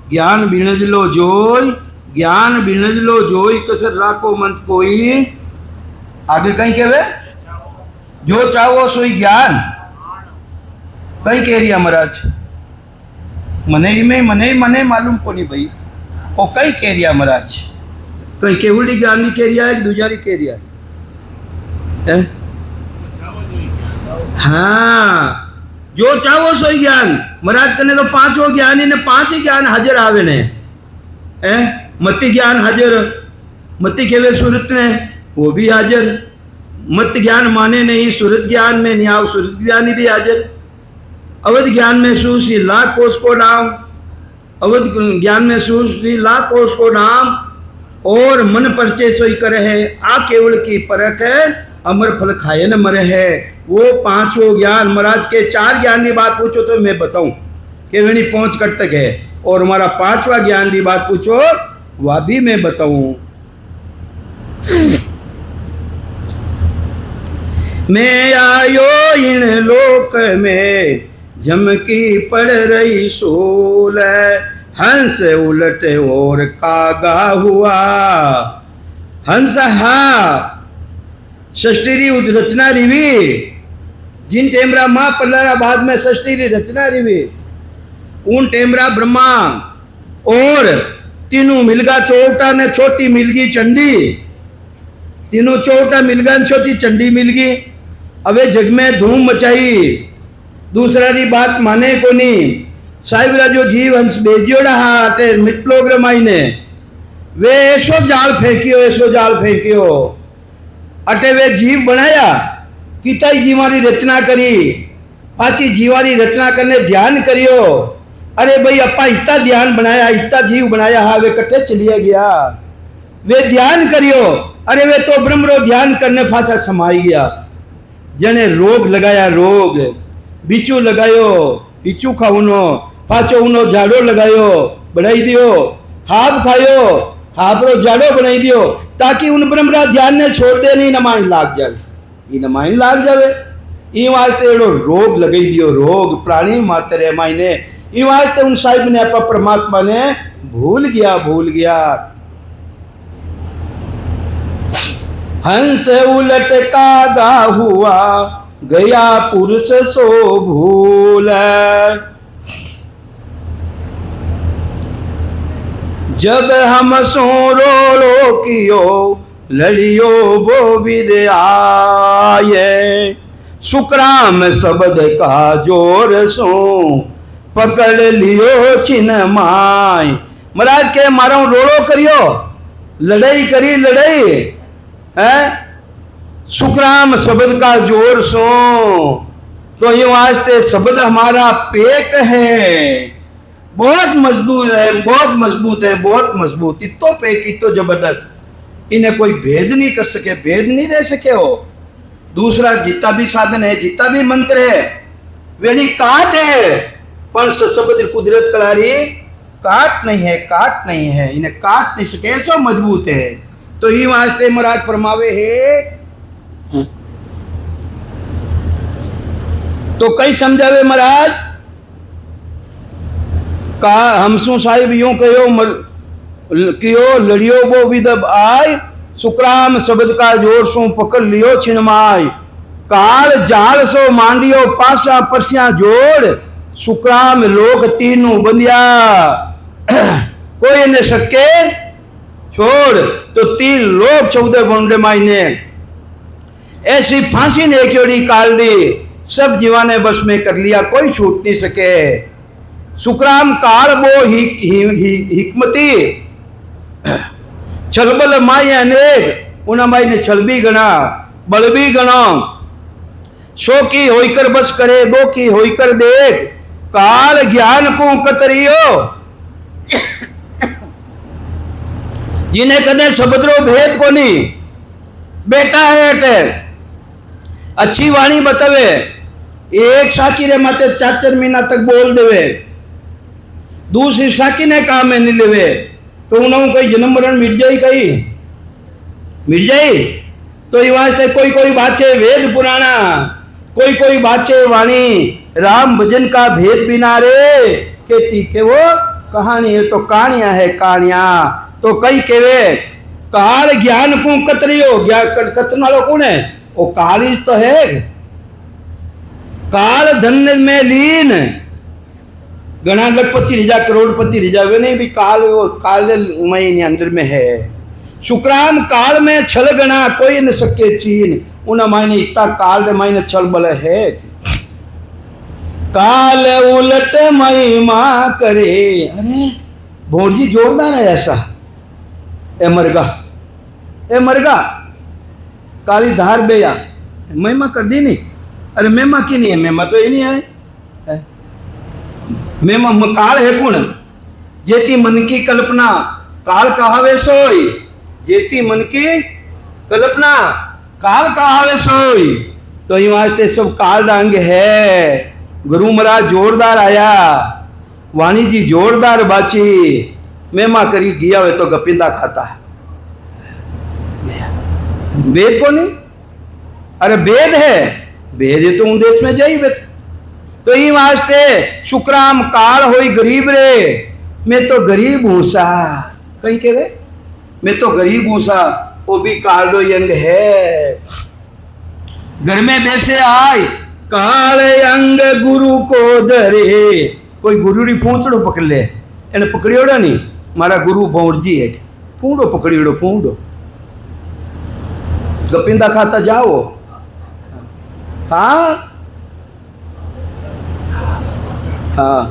ज्ञान बिनज लो जोई। ज्ञान बिनज लो जोई कसर राखो मंत कोई। आगे कहीं कहवे जो चाहो सोई ज्ञान। कहीं कह रही महाराज मने मालूम को नहीं भाई। ओ कहीं कह रही महाराज कहीं केवड़ी ज्ञान नहीं कह रही है, दूजारी कह रही है। हाँ जो चाहो सोई ज्ञान। महाराज कने तो पांचों ज्ञान ने पांच ही ज्ञान हाजिर आवे ने। मति ज्ञान हाजिर, मति केवे सूरत ने वो भी हाजिर। मत ज्ञान माने नहीं सूरत ज्ञान में नहीं आओ, सूरत ज्ञानी भी हाजिर। अवध ज्ञान में सूसी लाख कोष को नाम। अवध ज्ञान में सूसी लाख कोष को नाम। और मन परिचय सोई करे है आ केवल की परख है। अमर फल खाए न मरे है। वो पांचों ज्ञान महाराज के चार ज्ञान की बात पूछो तो मैं बताऊं कि वेणी पहुंच कर तक है। और हमारा पांचवा ज्ञान की बात पूछो वह भी मैं बताऊं। मैं आयो इन लोक में झमकी पड़ रही सोल। हंस उलट और कागा हुआ। हंस हा षष्ठी रचना रिवी। जिन टेमरा माँ पल्लारा बाद में षष्ठी रचना रिवी उन टेमरा ब्रह्मा और तीनों मिलगा चौटा ने छोटी मिलगी चंडी। तीनों चौटा मिलगा छोटी चंडी मिलगी। अबे जग में धूम मचाई। दूसरा री बात माने को नहीं। साहिबरा जो जीव हंस बेजियोड़ा हाटे मिटलोग रमाई ने वे ऐसो जाल फेंकियो, ऐसो जाल फेंकियो। अटे वे जीव बनाया किता जीवारी रचना करी। पाची जीवारी रचना करने ध्यान करियो। अरे भाई अपा इतना ध्यान बनाया, इतना जीव बनाया। हाँ वे कट्ठे चलिए गया। वे ध्यान करियो। अरे वे तो ब्रह्म रो ध्यान करने फाचा समाई गया। जने रोग लगाया, रोग बीचू लगायो, बीचू खाऊनो पाचो उनो झाड़ो लगायो बढ़ाई दियो। हाब खायो, हाबरो झाड़ो बनाई दियो ताकि उन ब्रह्मरा ध्यान ने छोड़ दे नहीं नमाइन लाग जावे। ई नमाइन लाग जावे ई वास्ते एड़ो रोग लगाई दियो। रोग प्राणी मात्र मायने ई वास्ते उन साहिब ने अपा परमात्मा ने भूल गया। हंस उलट कागा हुआ गया पुरुष सो भूल। जब हम सो रोलो कियो ललियो वो विद आये। सुकराम शब्द का जोर सो पकड़ लियो छिन माय। महाराज के मारो रोड़ो करियो, लड़ाई करी लड़ाई है सुखराम शब्द का जोर सो। तो ये वास्ते शब्द हमारा पेक है, बहुत मजबूत है, बहुत मजबूत है, बहुत मजबूत। इतो पेक इतो जबरदस्त, इन्हें कोई भेद नहीं कर सके, भेद नहीं दे सके हो। दूसरा जितना भी साधन है, जितना भी मंत्र है, वेली काट है, पर शब्द कुदरत कलारी काट नहीं है, काट नहीं है, इन्हें काट नहीं सके, ऐसा मजबूत है। तो ये वास्ते महाराज फरमावे है, तो कई समझावे महाराज का हमसू साहिब यूं कहो लड़ियो वो विदब आय, सुखराम शब्द का जोर सो पकड़ लियो छिनमाय। काल जाल सो मांडियो पासा परसिया जोड़, सुखराम लोग तीनों बंदिया कोई न सके छोड़। तो 3 लोग 14 बंदे मायने ऐसी फांसी ने क्योड़ी काल दी, सब जीवा ने बस में कर लिया, कोई छूट नहीं सके। सुखराम काल वो हिकमती छलबल माई अनेक, उन माई ने छल भी गणा बल भी गणा। सो की होकर बस करे, 2 की होकर देख, काल ज्ञान को कतरियो जिन्हें कदे सबद्रो भेद को नहीं बेटा है अटे अच्छी वाणी बतावे, एक साकी रे माते 4 महीना तक बोल देवे, दूसरी साकी ने काम में नहीं लेवे, तो उन्होंने कोई जन्म मरण मिट जाई, कहीं मिट जाई। तो ये वास्ते कोई कोई बातें वेद पुराना, कोई कोई बातें वाणी, राम भजन का भेद बिना रे कहती के वो कहानी है, तो कहानियां है कहानियां। तो कई केवे काल ज्ञान को कतरियो, ज्ञान कतरने वालों कौन है? वो कालिज तो है। काल धन में लीन, घना लखपति रिजा करोड़पति रिजा वे नहीं भी काल, वो काल महीने अंदर में है। सुखराम काल में छल गना कोई न सके चीन, उन मायने इतना काल रे मायने छल बल है। काल उलट महिमा करे, अरे भोरजी जोरदार है ऐसा। ए मरगा काली धार बेया महिमा कर दी नहीं, अरे महिमा की नहीं है, महिमा तो ये नहीं है। महिमा काल है कौन? जेती मन की कल्पना काल कहावे सोई, जेती मन की कल्पना काल कहावे सोई। तो ये वास्ते सब काल डांग है। गुरु महाराज जोरदार आया, वाणी जी जोरदार बाची, महिमा करी गया हुए तो गपिंदा खाता है। वेद को नहीं, अरे वेद है, वेद है तो उन देश में जाई वेद। तो ये वास्ते सुखराम काल होई गरीब रे, मैं तो गरीब हूं सा, कहीं के वे मैं तो गरीब हूं सा, वो भी काल रो यंग है। घर में बैसे आय काल अंग गुरु को धरे, कोई गुरु री पूंछड़ो पकड़ ले, एने पकड़ियोड़ा नहीं, मारा गुरु भौरजी है, पूंडो पकड़ियोड़ो पूंडो, गपिंदा खाता जाओ। हाँ हाँ,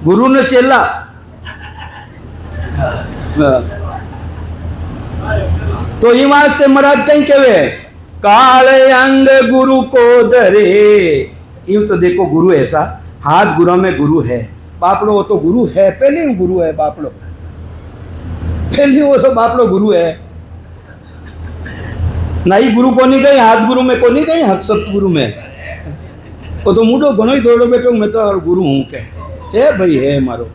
गुरु ने चेला, तो ये वास्ते महाराज कहीं केवे काल अंग गुरु को धरे। यूं तो देखो गुरु ऐसा, हाथ गुरु में गुरु है, बापड़ो वो तो गुरु है, पहले ही गुरु है बापड़ो, पहले वो तो बापड़ो गुरु है। नहीं गुरु को नहीं गई, हाथ गुरु में को नहीं गई, हक सब गुरु में। वो तो मुडो घणो ही दौड़ो बैठो, मैं तो गुरु हूं के है भाई है मारो।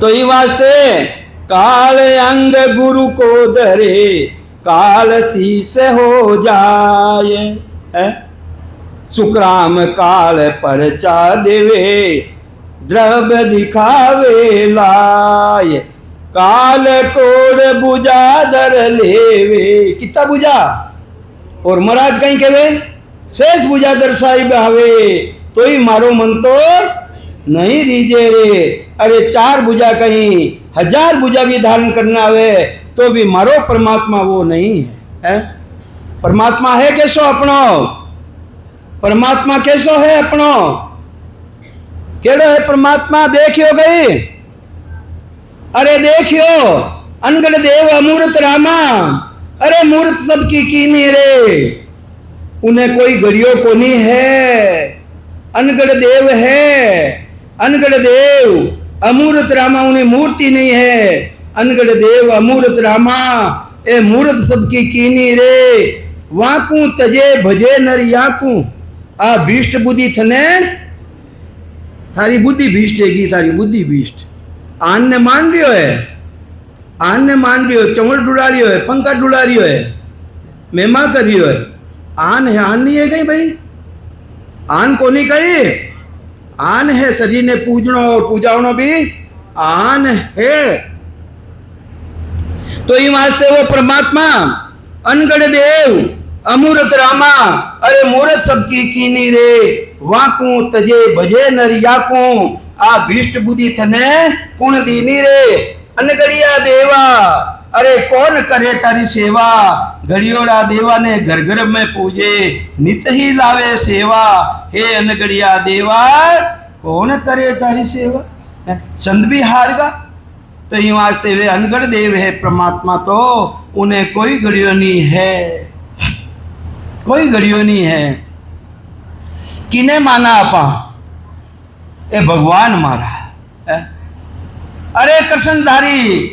तो ये वास्ते काल अंग गुरु को धरे, काल शीस हो जाए है। सुखराम काल परचा देवे, द्रव्य दिखावे लाए, काल कोड़ बुझा धर लेवे। कितना बुझा? और महाराज कहीं कहे शेष बुझा दर्शाई बहावे, तो ही मारो मन तो नहीं दीजे रे। अरे 4 बुझा कहीं 1000 बुझा भी धारण करना आवे तो भी मारो परमात्मा वो नहीं है, है? परमात्मा है कैसो अपनो? परमात्मा कैसो है अपनो, केड़ो है परमात्मा देखियो गई। अरे देखियो अनगढ़ देव अमूर्त रामा, अरे मूर्त सबकी कीनी रे, उन्हें कोई घड़ियो को नहीं है। अनगढ़ देव है, अनगढ़ देव अमूर्त रामा, उन्हें मूर्ति नहीं है। अनगढ़ देव अमूर्त रामा, ए मूर्त सबकी कीनी रे, वाकू तजे भजे नर याकू। आ भीष्ट बुद्धि थने, थारी बुद्धि भीष्ट है, थारी बुद्धि भीष्ट। आन ने मान लियो है, आन ने मान लियो, चवल डुड़ा लियो है, पंखा डुड़ा लियो है, मेमा कर लियो है। आन है, आन नहीं है कहीं भाई, आन को नहीं कही, आन है शरीर ने पूजनो और पूजावनो भी आन है। तो ये वास्ते वो परमात्मा अनगढ़ देव अमूर्त रामा, अरे मूर्त सबकी कीनी रे, वाकू तजे भजे नर याकू। आ भीष्ट बुद्धि थने कुण दीनी रे, अनगढ़िया देवा, अरे कौन करे तारी सेवा। घड़ियोड़ा देवा ने घर घर में पूजे, नित ही लावे सेवा। हे अनगढ़िया देवा, कौन करे तारी सेवा। चंद भी हार गा। तो ये वास्ते वे अनगढ़ देव है परमात्मा, तो उन्हें कोई घड़ियों नहीं है, कोई घड़ियों नहीं है। किने माना आपा, ए भगवान मारा है? अरे कृष्णधारी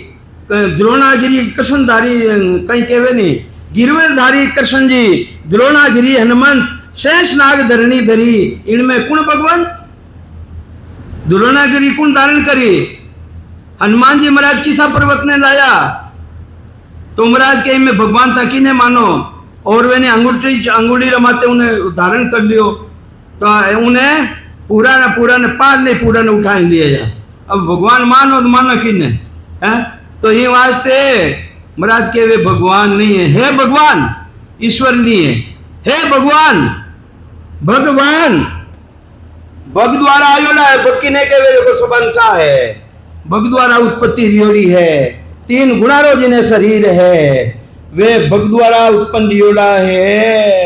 द्रोणागिरी, कृष्णधारी कहीं कहवे नहीं, गिरवेधारी कृष्ण जी, द्रोणागिरी हनुमंत, शेषनाग धरणी धरी, इनमें कौन भगवान। द्रोणागिरी कौन धारण करी, हनुमान जी महाराज किसा पर्वत ने लाया। तो महाराज के में भगवान था कि ने मानो, और वे अंगूठी रमाते उन्हें धारण कर लियो। तो उन्हें पूरा ने पार नहीं, पूरा ने उठा लिया जा। अब भगवान मानो तो मानो किन्ने है। तो ये वास्ते महाराज के वे भगवान नहीं है, हे भगवान ईश्वर नहीं है, हे भगवान भगवान भग द्वारा आयोला है, भक्ति ने के वे को सबंता है, भग द्वारा उत्पत्ति रियोड़ी है। तीन गुणारो जिन्हें शरीर है, वे भग द्वारा उत्पन्न रियोड़ा है।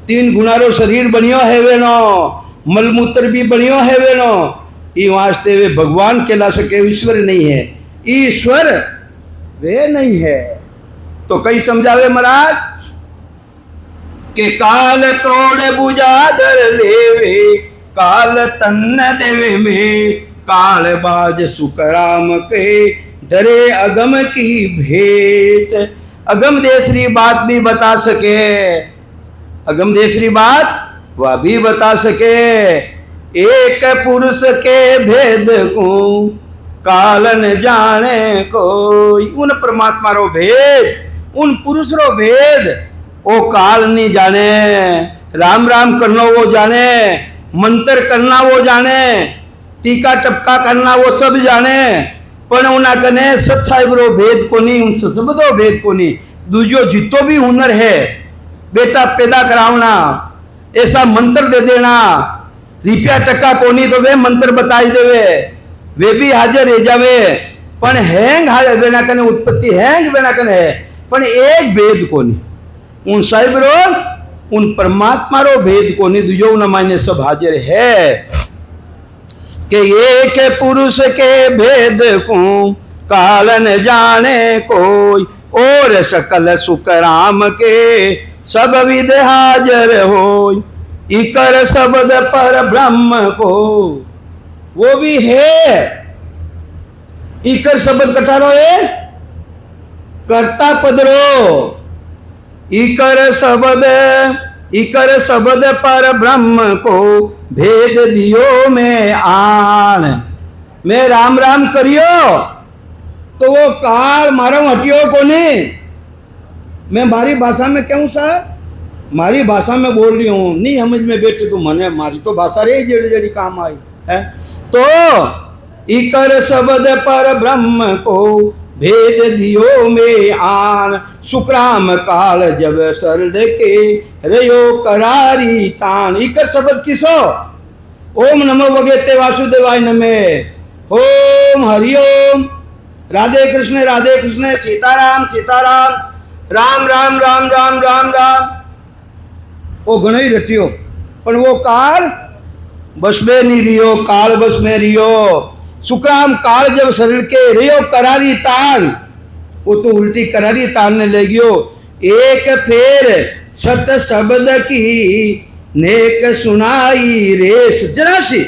तीन गुणारो शरीर बनियो है वेनो, मलमूत्र भी बनियो है वेनो। ये वास्ते वे भगवान कहला सके, ईश्वर नहीं है, ईश्वर वे नहीं है। तो कई समझावे महाराज के काल क्रोड़ बुझाधर लेवे, काल तन्न देवे में, काल बाज सुकराम के डरे अगम की भेंट। अगम देसरी बात भी बता सके, अगम देसरी बात वह भी बता सके। एक पुरुष के भेद को कालन जाने कोई, उन परमात्मा रो भेद, उन पुरुष रो भेद ओ काल नहीं जाने। राम राम करना वो जाने, मंत्र करना वो जाने, टीका टपका करना वो सब जाने, पर उन्हें कने सच्चाई रो भेद को नहीं, उन सबदो भेद को नहीं। दूजो जितो भी हुनर है, बेटा पैदा करावना, ऐसा मंत्र दे देना, रुपया टका कोनी तो वे मंत्र बताई देवे, वे भी हाजिर रह जावे। पण हैंग हाजिर बेना कने उत्पत्ति हैंग बेना कने है, पण एक भेद कोनी। उन साहिब रो, उन परमात्मा रो भेद कोनी, दूजो न मायने सब हाजिर है। के एक पुरुष के भेद को कालन जाने कोई, और सकल सुख राम के सब विध हाजर हो। इकर शब्द पर ब्रह्म को, वो भी है। इकर शब्द कटारो है, कर्ता पदरो। इकर शब्द पर ब्रह्म को भेद दियो में आन। मैं राम राम करियो तो वो काल मारो हटियो को नहीं। मैं मारी भाषा में कहूँ सर, मारी भाषा में बोल रही हूँ, नहीं समझ में बेटे तो मने, मारी तो भाषा रे जड़ी जड़ी काम आई है। तो इकर शब्द पर ब्रह्म को भेद दियो में आन। सुखराम काल जब सरल के रयो करारी तान। इकर शब्द किसो, ओम नमो भगवते वासुदेवाय नमः, ओम हरिओम, राधे कृष्ण सीताराम सीताराम, राम राम राम राम राम राम। वो घणो ही रटियो पण वो काल बस में नहीं रियो, काल बस में रियो। सुखराम काल जब शरीर के रियो करारी तान, वो तो उल्टी करारी तान ने ले गयो। एक फेर सत शब्द की नेक सुनाई रेस जरासी,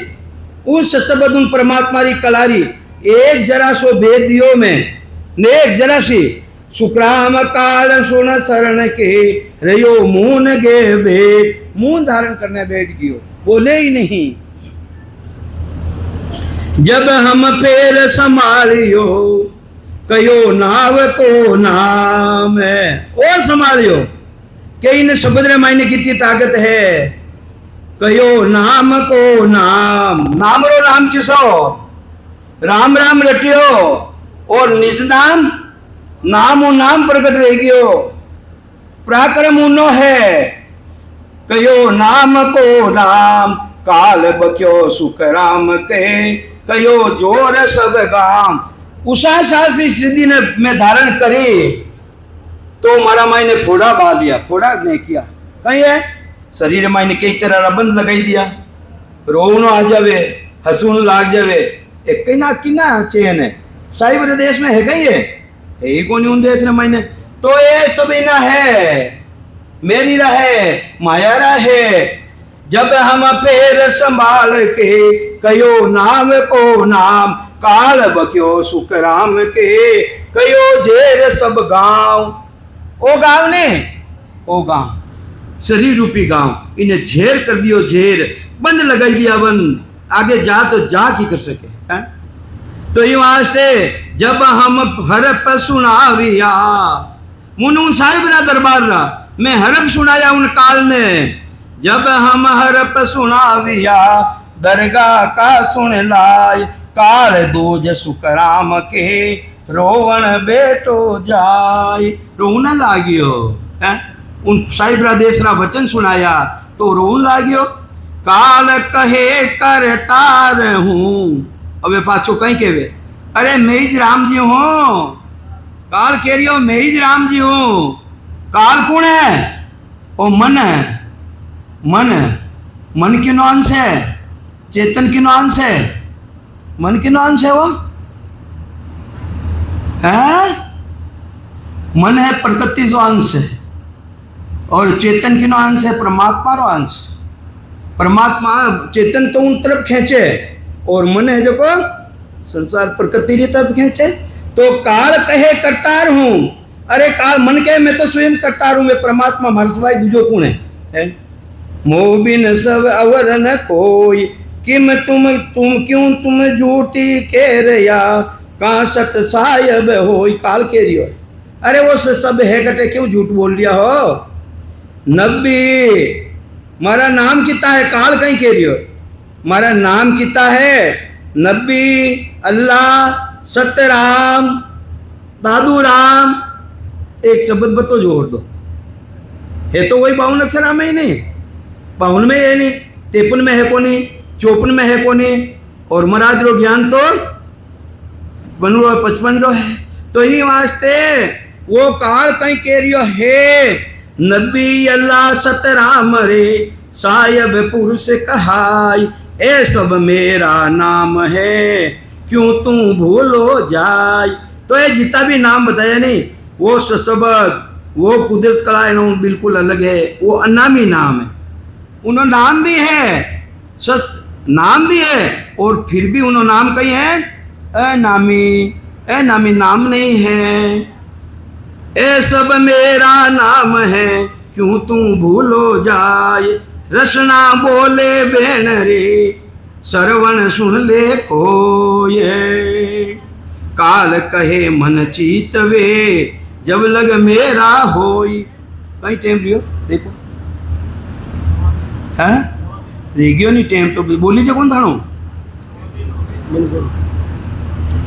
उस शब्द उन परमात्मा री कलारी एक जरा सो भेद दियो में नेक जरासी। सुखराम काल सुन शरण के रयो मून गे भेद, मुंह धारण करने बैठ गयो, बोले ही नहीं। जब हम फेर संभालियो कयो नाव को नाम है, और संभालियो के इन शब्द रे मायने कितनी ताकत है। कयो नाम को नाम, नाम रो नाम किसो राम राम रटियो और निज नाम नाम नाम प्रकट रह गयो, पराक्रम उनो है। कयो नाम को नाम काल बक्यो सुख राम के, कयो जोर सब गाम। उषा सासी सिद्धि ने मैं धारण करी तो मारा मायने फोड़ा बा लिया, फोड़ा नहीं किया कहीं है शरीर मायने कई तरह बंद लगाई दिया, रोवनो आ जावे हसून लाग जावे, एक कहीं ना कि ना चैन है साहिब देश में है कहीं है ही कौन उन देश ने मायने। तो ये सब ना है मेरी रहे माया रहे। जब हम फेर संभाल के कयो नाम को नाम काल बक्यो सुख राम के, कयो झेर सब गांव। ओ गांव ने ओ गांव शरीर रूपी गांव इन्हें झेर कर दियो, झेर बंद लगाई दिया बंद, आगे जा तो जा की कर सके है? तो ये वास्ते जब हम हरप सुनाविया मुन साहिब ना दरबार रहा मैं हरप सुनाया उन काल ने। जब हम हरप सुनाविया दरगाह का सुन लाय, काल दूज सुख राम के रोवण बेटो जाय। रोना लागियो है उन साहिब देश रा वचन सुनाया तो रोन लागियो। काल कहे करतार हूँ, अबे पाछो कहीं केवे अरे मैं ही राम जी हूँ। काल कह रही हो मैं ही राम जी हूँ। काल कौन है? ओ मन है। मन मन किनो अंश है, चेतन किनो अंश है, मन किनो अंश है वो है? मन है प्रकृति जो अंश है और चेतन किनो अंश है परमात्मा रो अंश। परमात्मा चेतन तो उन तरफ खींचे और मन है जो को संसार प्रकृति की तरफ खींचे। तो काल कहे करतार हूँ, अरे काल मन कहे मैं तो स्वयं करतार हूँ, मैं परमात्मा हमारे सिवाय दूजो कौन है? मोह बिन सब अवर न कोई, किम तुम क्यों तुम झूठी कह रया, कहाँ सत सायब हो। काल कह रही हो अरे वो सब है कटे क्यों झूठ बोल लिया हो। नब्बी मारा नाम किता है, काल कहीं कह रही हो मारा नाम किता है। नब्बी अल्लाह सत्यराम दादू राम, एक शब्द बतो जोड़ दो है तो वही 52 अक्षर में ही नहीं, 52 में है नहीं, 53 में है कोनी, 54 में है कोनी, और महाराज रो ज्ञान तो 55 रो है। तो ही वास्ते वो काल कहीं कह रही है नबी अल्लाह सतराम रे सायब पुरुष कहाय, ए सब मेरा नाम है क्यों तू भूलो जाय। तो ये जितना भी नाम बताया नहीं वो शब्द वो कुदरत कला है बिल्कुल अलग है, वो अनामी नाम है। उन्होंने नाम भी है सत नाम भी है और फिर भी उन्होंने नाम कहीं है नामी नाम नहीं है। ए सब मेरा नाम है क्यों तू भूलो जाय, रसना बोले बेन रे सरवण सुन ले कोये, काल कहे मन चीतवे जब लग मेरा होई। कहीं टाइम लियो देखो है रेगियो नहीं टाइम तो बोली जो कौन था